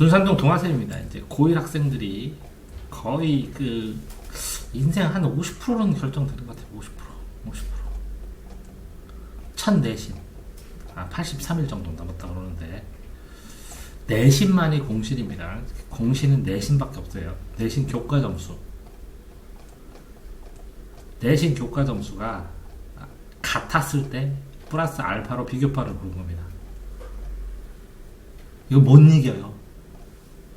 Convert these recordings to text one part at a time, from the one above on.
둔산동 동아쌤입니다. 이제 고1 학생들이 거의 그 인생 한 50%는 결정되는 것 같아요. 50%. 첫 내신. 83일 정도 남았다고 그러는데, 내신만이 공신입니다. 공신은 내신밖에 없어요. 내신 교과 점수. 내신 교과 점수가 같았을 때 플러스 알파로 비교파를 부른 겁니다. 이거 못 이겨요.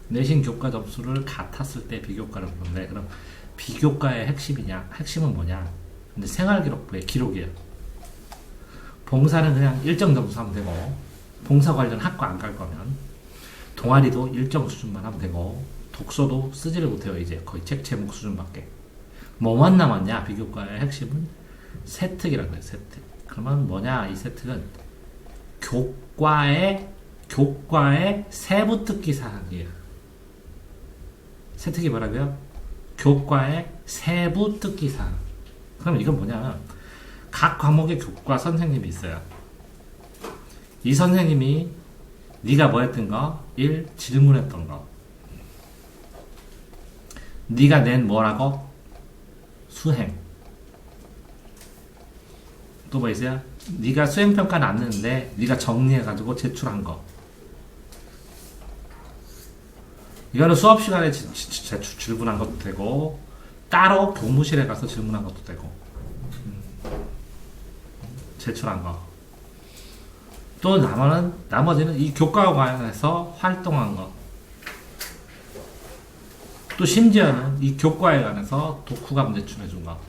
내신 교과 점수를 같았을 때 비교과를 부르는데, 그럼 비교과의 핵심은 뭐냐? 근데 생활기록부의 기록이에요. 봉사는 그냥 일정 점수 하면 되고, 봉사 관련 학과 안 갈 거면 동아리도 일정 수준만 하면 되고, 독서도 쓰지를 못해요. 이제 거의 책 제목 수준밖에. 뭐만 남았냐? 비교과의 핵심은 세특이라고 해요. 세특. 그러면 뭐냐? 이 세특은 교과의 세부 특기 사항이에요. 세특이 뭐라고요? 교과의 세부 특기 사항. 그럼 이건 뭐냐? 각 과목의 교과 선생님이 있어요. 이 선생님이 네가 뭐 했던 거? 1. 질문했던 거. 네가 낸 뭐라고? 수행. 또 뭐 있어요? 네가 수행평가는 안 냈는데 네가 정리해가지고 제출한 거. 이거는 수업 시간에 질문한 것도 되고, 따로 교무실에 가서 질문한 것도 되고, 제출한 거. 또 나머지는 이 교과와 관련해서 활동한 거. 또 심지어는 이 교과에 관해서 독후감 제출해준 거.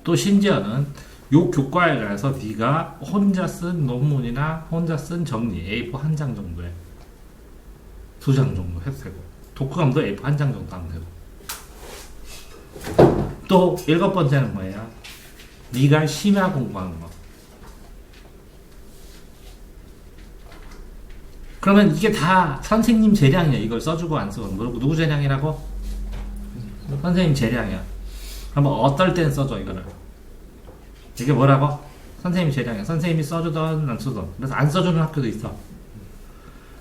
또 심지어는 요 교과에 관해서 네가 혼자 쓴 논문이나 혼자 쓴 정리 A4 한 장 정도에 2장 정도 해도 되고, 독후감도 A4 한 장 정도 하면 되고. 또 7번째는 뭐예요? 네가 심야 공부하는 거. 그러면 이게 다 선생님 재량이야. 이걸 써주고 안 쓰고. 누구 재량이라고? 선생님 재량이야. 그러면 어떨 땐 써줘, 이거를. 이게 뭐라고? 선생님 재량이야. 선생님이 써주던 안 써주던. 그래서 안 써주는 학교도 있어.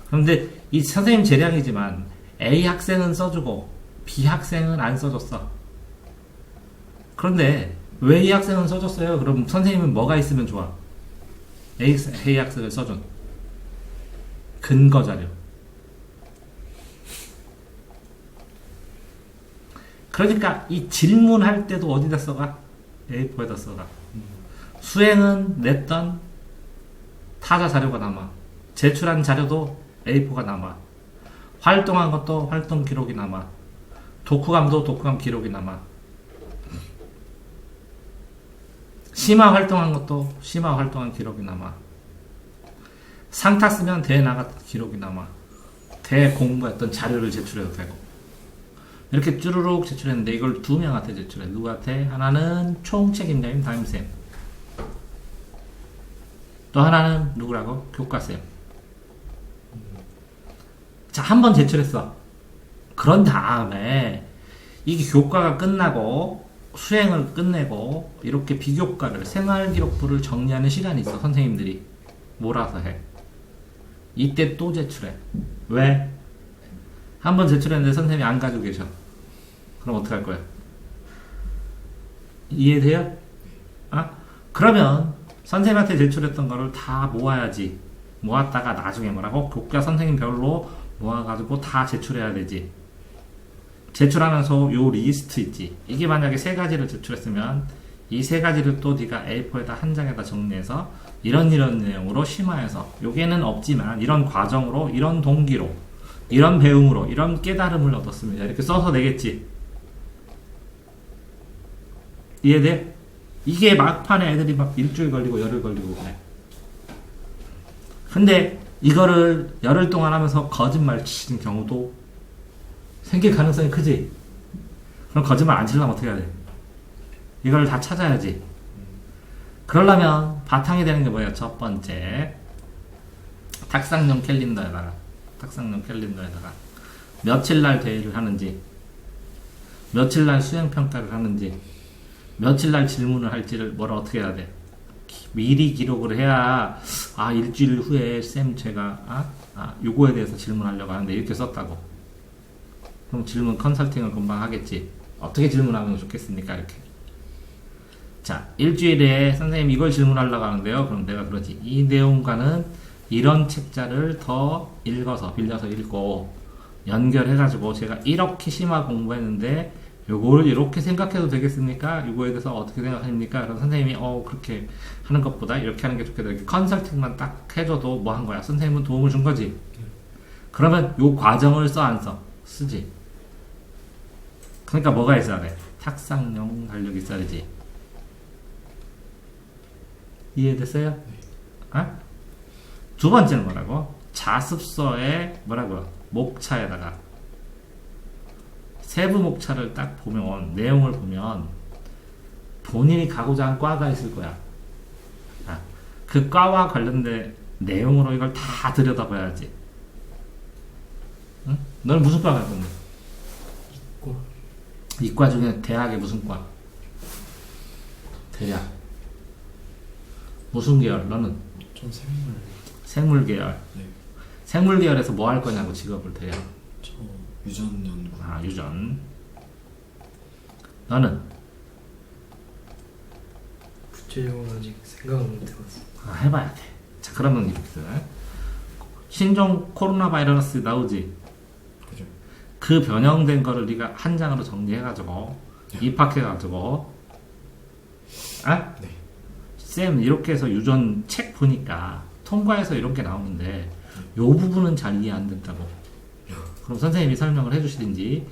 그런데 이 선생님 재량이지만 A 학생은 써주고 B 학생은 안 써줬어. 그런데 왜 이 학생은 써줬어요? 그럼 선생님은 뭐가 있으면 좋아? A 학생을 써준 근거 자료. 그러니까 이 질문할 때도 어디다 써가? A4에다 써가. 수행은 냈던 타자 자료가 남아. 제출한 자료도 A4가 남아. 활동한 것도 활동 기록이 남아. 독후감도 독후감 기록이 남아. 심화 활동한 것도 심화 활동한 기록이 남아. 상 탔으면 대회 나갔던 기록이 남아. 대회 공부했던 자료를 제출해도 되고. 이렇게 쭈루룩 제출했는데 이걸 2명한테 제출해. 누구한테? 하나는 총책임자인 담임쌤. 또 하나는 누구라고? 교과쌤. 자, 한 번 제출했어. 그런 다음에 이게 교과가 끝나고 수행을 끝내고 이렇게 비교과를, 생활기록부를 정리하는 시간이 있어. 선생님들이 몰아서 해. 이때 또 제출해. 왜? 한 번 제출했는데 선생님이 안 가지고 계셔. 그럼 어떡할 거야? 이해돼요? 그러면 선생님한테 제출했던 거를 다 모아야지. 모았다가 나중에 뭐라고? 교과 선생님별로 모아가지고 다 제출해야 되지. 제출하면서 요 리스트 있지. 이게 만약에 3가지를 제출했으면 이 3가지를 또 네가 A4에다 한 장에다 정리해서 이런 내용으로 심화해서, 요게는 없지만 이런 과정으로, 이런 동기로, 이런 배움으로, 이런 깨달음을 얻었습니다. 이렇게 써서 내겠지. 이해돼? 이게 막판에 애들이 막 일주일 걸리고 열흘 걸리고 그래. 근데 이거를 열흘 동안 하면서 거짓말 치는 경우도 생길 가능성이 크지? 그럼 거짓말 안 치려면 어떻게 해야 돼? 이걸 다 찾아야지. 그러려면 바탕이 되는 게 뭐예요? 첫 번째, 탁상용 캘린더에다가 며칠날 대회를 하는지, 며칠날 수행평가를 하는지, 며칠날 질문을 할지를 어떻게 해야 돼? 미리 기록을 해야 일주일 후에 쌤 제가 요거에 대해서 질문하려고 하는데 이렇게 썼다고. 그럼 질문 컨설팅을 금방 하겠지. 어떻게 질문하면 좋겠습니까? 이렇게. 자, 일주일에 선생님 이걸 질문하려고 하는데요. 그럼 내가 그러지. 이 내용과는 이런 책자를 더 읽어서 빌려서 읽고 연결해가지고 제가 이렇게 심화 공부했는데 요거를 이렇게 생각해도 되겠습니까? 요거에 대해서 어떻게 생각하십니까? 그럼 선생님이 그렇게 하는 것보다 이렇게 하는 게 좋겠다. 이렇게 컨설팅만 딱 해줘도 뭐 한 거야? 선생님은 도움을 준 거지. 그러면 요 과정을 써 안 써? 쓰지. 그러니까 뭐가 있어야 돼? 탁상용 달력이 있어야지. 이해됐어요? 두 번째는 뭐라고? 자습서에 뭐라고요? 목차에다가 세부 목차를 딱 보면, 내용을 보면 본인이 가고자 한 과가 있을 거야. 그 과와 관련된 내용으로 이걸 다 들여다봐야지. 응? 너는 무슨 과 갈 건데? 이과 중에 대학에 무슨 과? 대학. 무슨 계열? 너는? 전 생물. 생물 계열. 네. 생물 계열에서 뭐 할 거냐고 직업을 대학. 저 유전 연구. 유전. 너는? 구체적으로 아직 생각을 못 해봤어. 해봐야 돼. 자, 그러면 이렇게 돼. 신종 코로나 바이러스 나오지? 그죠. 그 변형된 거를 네가 한 장으로 정리해가지고 입학해가지고 네. 쌤 이렇게 해서 유전 책 보니까 통과해서 이렇게 나오는데 요 부분은 잘 이해 안 된다고. 그럼 선생님이 설명을 해주시든지.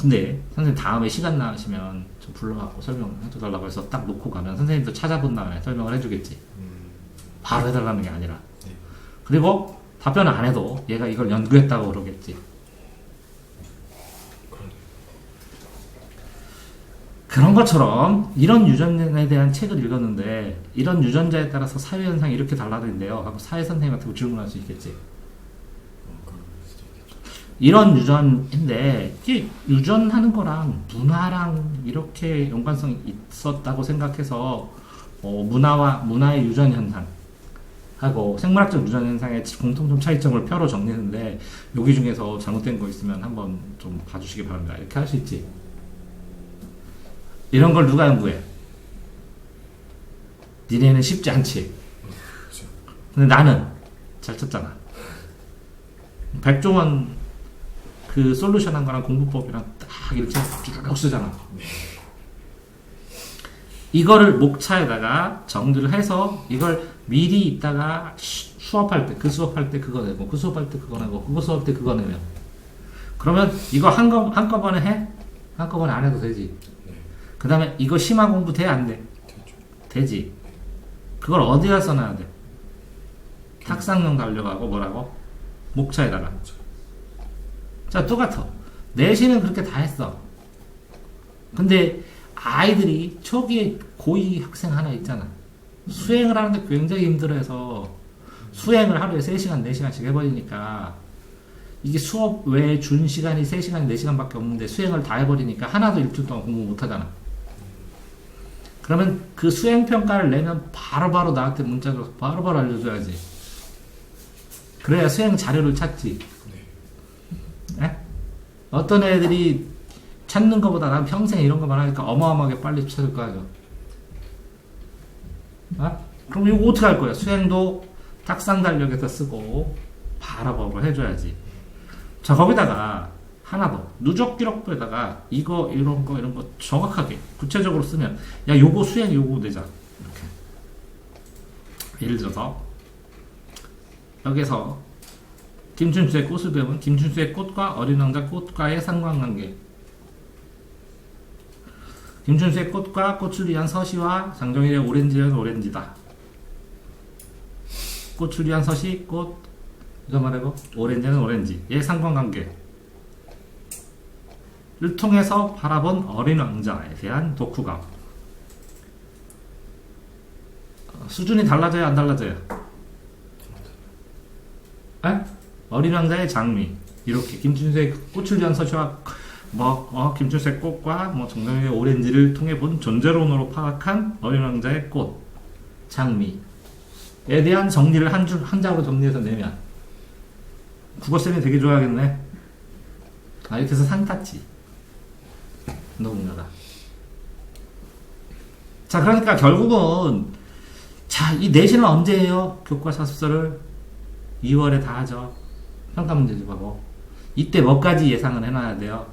근데 선생님 다음에 시간 나시면 좀 불러갖고 설명해달라고 해서 딱 놓고 가면 선생님도 찾아본 다음에 설명을 해주겠지. 바로 해달라는 게 아니라. 네. 그리고 답변을 안 해도 얘가 이걸 연구했다고 그러겠지. 그런 것처럼 이런 유전에 대한 책을 읽었는데 이런 유전자에 따라서 사회현상이 이렇게 달라진대요 하고 사회선생님한테 질문할 수 있겠지. 이런 유전인데 이게 유전하는 거랑 문화랑 이렇게 연관성이 있었다고 생각해서 문화의 유전 현상 하고 생물학적 유전 현상의 공통점 차이점을 표로 정리했는데 여기 중에서 잘못된 거 있으면 한번 좀 봐주시기 바랍니다. 이렇게 할 수 있지. 이런 걸 누가 연구해? 니네는 쉽지 않지. 근데 나는 잘 쳤잖아. 백종원 그 솔루션 한 거랑 공부법이랑 딱 이렇게 쭉 쓰잖아. 이거를 목차에다가 정리를 해서 이걸 미리 있다가 수업할 때 그 수업할 때 그거 내고 그 수업할 때 그거 내고 그거 수업 때 그거 내면 그러면 이거 한꺼번에 해? 한꺼번에 안 해도 되지. 그 다음에 이거 심화 공부 돼? 안 돼? 되지. 그걸 어디다 써놔야 돼? 탁상용 달려가고 뭐라고? 목차에다가. 자, 똑같아. 내신은 그렇게 다 했어. 근데 아이들이 초기에 고2 학생 하나 있잖아. 수행을 하는데 굉장히 힘들어해서 수행을 하루에 3시간, 4시간씩 해버리니까 이게 수업 외에 준 시간이 3시간, 4시간밖에 없는데 수행을 다 해버리니까 하나도 일주일 동안 공부 못하잖아. 그러면 그 수행평가를 내면 바로바로 나한테 문자 줘서 바로바로 알려줘야지. 그래야 수행 자료를 찾지. 네? 어떤 애들이 찾는 것보다 난 평생 이런 거만 하니까 어마어마하게 빨리 찾을 거 아니야. 그럼 이거 어떻게 할 거야? 수행도 탁상 달력에서 쓰고 바로바로 해줘야지. 자, 거기다가 하나 더 누적 기록부에다가 이거 이런 거 정확하게 구체적으로 쓰면 야 요거 수행 요거 내자 이렇게. 예를 들어서 여기서 김춘수의 꽃을 배우면 김춘수의 꽃과 어린 왕자 꽃과의 상관관계, 김춘수의 꽃과 꽃을 위한 서시와 장정일의 오렌지는 오렌지다. 꽃을 위한 서시 꽃 이거 말하고 오렌지는 오렌지 얘 상관관계 를 통해서 바라본 어린 왕자에 대한 독후감. 수준이 달라져요, 안 달라져요? 에? 어린 왕자의 장미 이렇게 김춘수의 꽃을 위한 서시와 김춘수의 꽃과 정정의 오렌지를 통해 본 존재론으로 파악한 어린 왕자의 꽃 장미에 대한 정리를 한 장으로 정리해서 내면 국어쌤이 되게 좋아하겠네. 아, 이렇게 해서 상 탔지. 누군가가. 자, 그러니까 결국은 자, 이 내신은 언제 해요? 교과 자습서를 2월에 다 하죠. 평가 문제집하고. 이때 뭐까지 예상은 해놔야 돼요?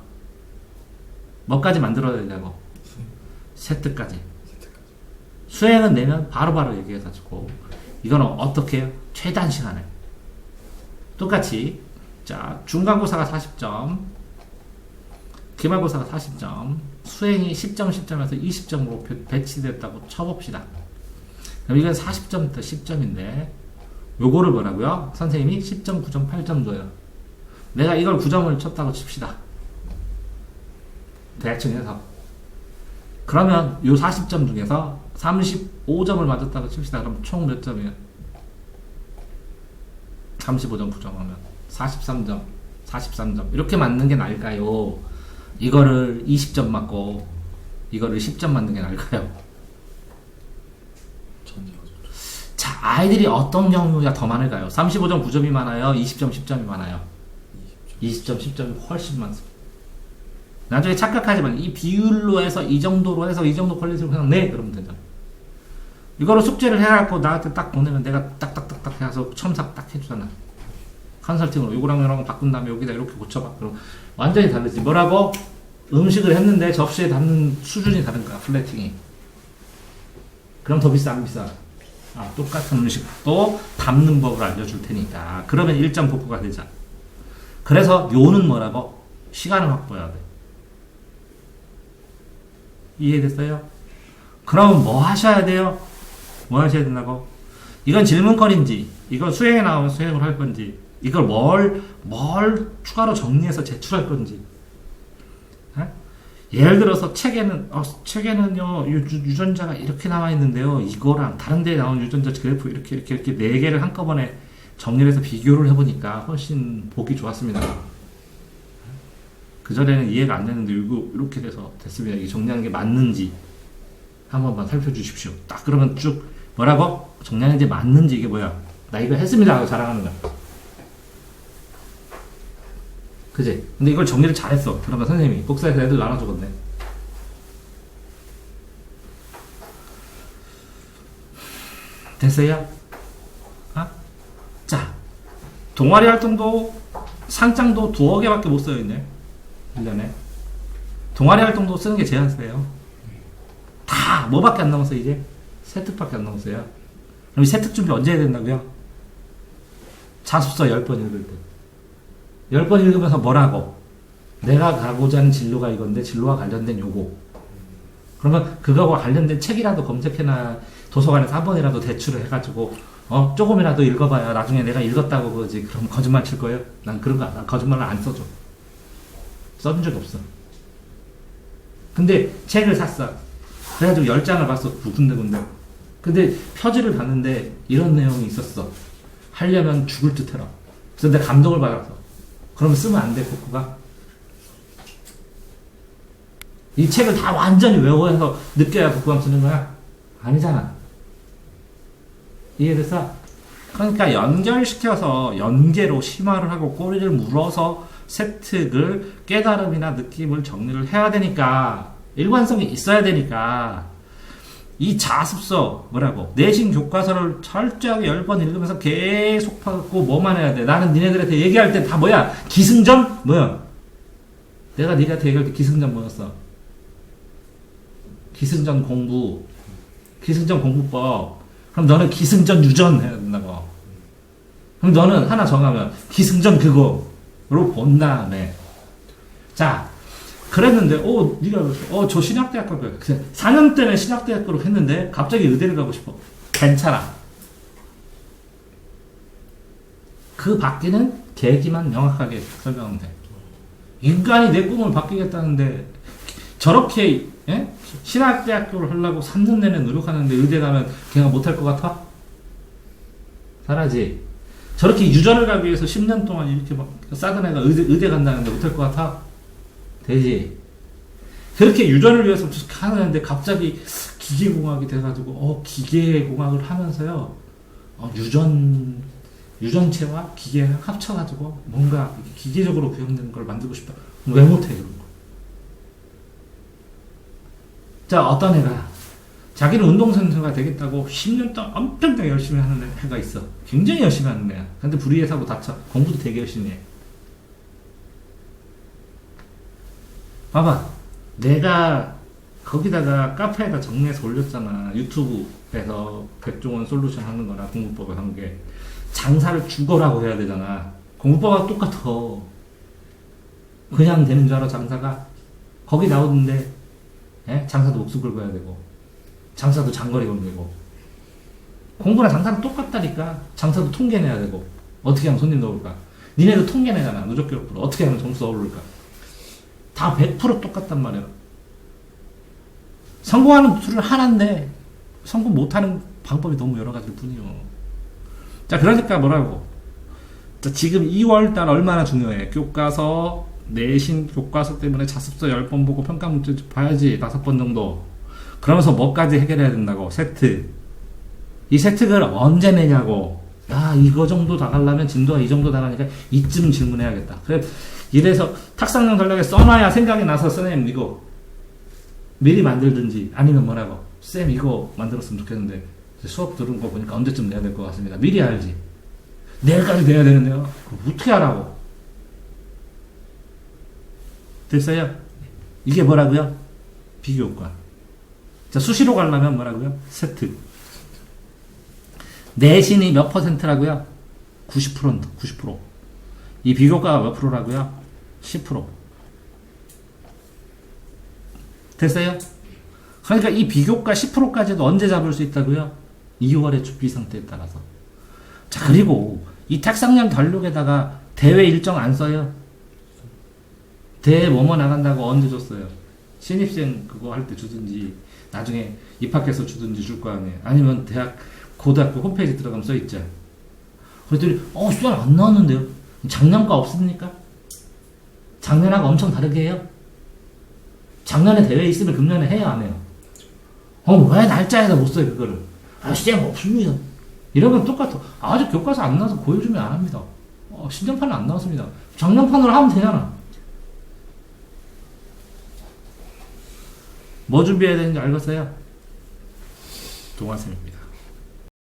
뭐까지 만들어야 되냐고? 세트까지. 수행은 내면 바로바로 얘기해가지고 이거는 어떻게 해요? 최단 시간에 똑같이. 자, 중간고사가 40점, 기말고사가 40점, 수행이 10점 10점에서 20점으로 배치됐다고 쳐봅시다. 그럼 이건 40점부터 10점인데 요거를 뭐라고요? 선생님이 10점, 9점, 8점 줘요. 내가 이걸 9점을 쳤다고 칩시다. 대충 해서. 그러면 요 40점 중에서 35점을 맞았다고 칩시다. 그럼 총 몇 점이에요? 35점 9점 하면 43점, 43점. 이렇게 맞는 게 나을까요? 이거를 20점 맞고 이거를 10점 맞는 게 나을까요? 자, 아이들이 어떤 경우가 더 많을까요? 35점 9점이 많아요? 20점 10점이 많아요? 20점 10점이 훨씬 많습니다. 나중에 착각하지만 이 비율로 해서 이 정도로 해서 이 정도 퀄리티로 그냥 내 그러면 되잖아. 이거로 숙제를 해갖고 나한테 딱 보내면 내가 딱딱딱딱 해서 첨삭 딱 해주잖아. 컨설팅으로 요거랑 요거랑 바꾼 다음에 여기다 이렇게 고쳐봐. 그럼 완전히 다르지. 뭐라고? 음식을 했는데 접시에 담는 수준이 다른 거야. 플레이팅이. 그럼 더 비싸 안 비싸? 아, 똑같은 음식도 담는 법을 알려줄 테니까. 그러면 1점 복구가 되잖아. 그래서 요는 뭐라고? 시간을 확보해야 돼. 이해됐어요? 그럼 뭐 하셔야 돼요? 뭐 하셔야 된다고? 이건 질문거리인지, 이건 수행에 나오면 수행을 할 건지, 이걸 뭘 추가로 정리해서 제출할 건지. 에? 예를 들어서 책에는요, 유전자가 이렇게 나와 있는데요, 이거랑 다른 데에 나온 유전자 그래프 이렇게 4개를 한꺼번에 정리를 해서 비교를 해보니까 훨씬 보기 좋았습니다. 그전에는 이해가 안 되는데 이렇게 돼서 됐습니다. 이게 정리하는 게 맞는지 한 번만 살펴주십시오. 딱 그러면 쭉 뭐라고? 정리하는 게 맞는지 이게 뭐야? 나 이거 했습니다 하고 자랑하는 거야. 그지? 근데 이걸 정리를 잘했어. 그러면 선생님이 복사해서 애들 나눠주겠네. 됐어요? 아? 자, 동아리 활동도 상장도 2개밖에 못 써요, 이제. 1년에. 동아리 활동도 쓰는 게 제한세예요. 다 뭐밖에 안 남았어요, 이제? 세특밖에 안 남았어요. 그럼 이 세특 준비 언제 해야 된다고요? 자습서 10번 읽을 때. 10번 읽으면서 뭐라고? 내가 가고자 하는 진로가 이건데 진로와 관련된 요거. 그러면 그거와 관련된 책이라도 검색해놔. 도서관에서 한 번이라도 대출을 해가지고 조금이라도 읽어봐야 나중에 내가 읽었다고 그러지. 그럼 거짓말 칠 거예요? 난 그런 거 거짓말을 안 써줘. 써준 적이 없어. 근데 책을 샀어. 그래가지고 10장을 봤어. 군데군데. 근데 표지를 봤는데 이런 내용이 있었어. 하려면 죽을 듯 해라. 그래서 내가 감동을 받았어. 그러면 쓰면 안 돼, 복구가? 이 책을 다 완전히 외워서 느껴야 복구감 쓰는 거야? 아니잖아. 이해됐어? 그러니까 연결시켜서 연계로 심화를 하고 꼬리를 물어서 세특을 깨달음이나 느낌을 정리를 해야 되니까 일관성이 있어야 되니까 이 자습서 뭐라고 내신 교과서를 철저하게 10번 읽으면서 계속 파고 뭐만 해야 돼. 나는 니네들한테 얘기할 때 다 뭐야? 기승전? 뭐야? 내가 니네한테 얘기할 때 기승전 뭐였어? 기승전 공부, 기승전 공부법. 그럼 너는 기승전 유전 해야 된다고. 그럼 너는 하나 정하면 기승전 그거로 본 다음에 자 그랬는데 네가 저 신학대학교 4년 때는 신학대학교로 했는데 갑자기 의대를 가고 싶어. 괜찮아. 그 바뀌는 계기만 명확하게 설명하면 돼. 인간이 내 꿈을 바뀌겠다는데 저렇게 신학대학교를 하려고 3년 내내 노력하는데 의대 가면 걔가 못할 것 같아? 잘하지. 저렇게 유전을 가기 위해서 10년 동안 이렇게 막 싸던 애가 의대 간다는데 못할 것 같아? 되지. 그렇게 유전을 위해서 하는데 갑자기 기계공학이 돼가지고 기계공학을 하면서요 유전체와 기계를 합쳐가지고 뭔가 기계적으로 구현되는 걸 만들고 싶다. 왜 못해 그런 거? 자, 어떤 애가 자기는 운동선수가 되겠다고 10년 동안 엄청나게 열심히 하는 애가 있어. 굉장히 열심히 하는 애야. 근데 불의의 사고 다쳐. 공부도 되게 열심히 해. 봐봐. 내가 거기다가 카페에다 정리해서 올렸잖아. 유튜브에서 백종원 솔루션 하는 거나 공부법을 한 게. 장사를 죽어라고 해야 되잖아. 공부법하고 똑같아. 그냥 되는 줄 알아, 장사가? 거기 나오는데, 장사도 목숨 걸고 해야 되고, 장사도 장거리 걸고 되고, 공부랑 장사는 똑같다니까. 장사도 통계 내야 되고, 어떻게 하면 손님 넣을까? 니네도 통계 내잖아, 누적 기록부로. 어떻게 하면 점수 오를까? 다 100% 똑같단 말이야. 성공하는 툴은 하나인데, 성공 못하는 방법이 너무 여러 가지일 뿐이요. 자, 그러니까 뭐라고? 자, 지금 2월달 얼마나 중요해? 교과서, 내신 교과서 때문에 자습서 10번 보고 평가 문제 봐야지. 5번 정도. 그러면서 뭐까지 해결해야 된다고? 세트. 이 세트를 언제 내냐고. 이거 정도 나가려면 진도가 이 정도 나가니까 이쯤 질문해야겠다. 그래, 이래서 탁상용 전략에 써놔야 생각이 나서 선생님 이거 미리 만들든지 아니면 뭐라고. 쌤 이거 만들었으면 좋겠는데 수업 들은 거 보니까 언제쯤 내야 될 것 같습니다. 미리 알지. 내일까지 내야 되는데요. 어떻게 하라고. 됐어요? 이게 뭐라고요? 비교효과. 자, 수시로 가려면 뭐라고요? 세트. 내신이 몇 %라고요? 90%입니다. 90%. 이 비교과가 몇 프로라고요? 10%. 됐어요? 그러니까 이 비교과 10%까지도 언제 잡을 수 있다고요? 2월의 준비 상태에 따라서. 자, 그리고 이 탁상량 달력에다가 대회 일정 안 써요? 대회 뭐뭐 나간다고 언제 줬어요? 신입생 그거 할 때 주든지 나중에 입학해서 주든지 줄 거 아니에요. 아니면 고등학교 홈페이지 들어가면 써있죠. 그랬더니 수달 안 나왔는데요? 작년과 없습니까? 작년하고 엄청 다르게 해요? 작년에 대회 있으면 금년에 해야 안 해요? 왜 날짜에다 못 써요 그거를? 쌤 없습니다. 이러면 똑같아. 아직 교과서 안 나와서 보여주면 안 합니다. 신년판은 안 나왔습니다. 작년판으로 하면 되잖아. 뭐 준비해야 되는지 알겠어요? 동화쌤입니다.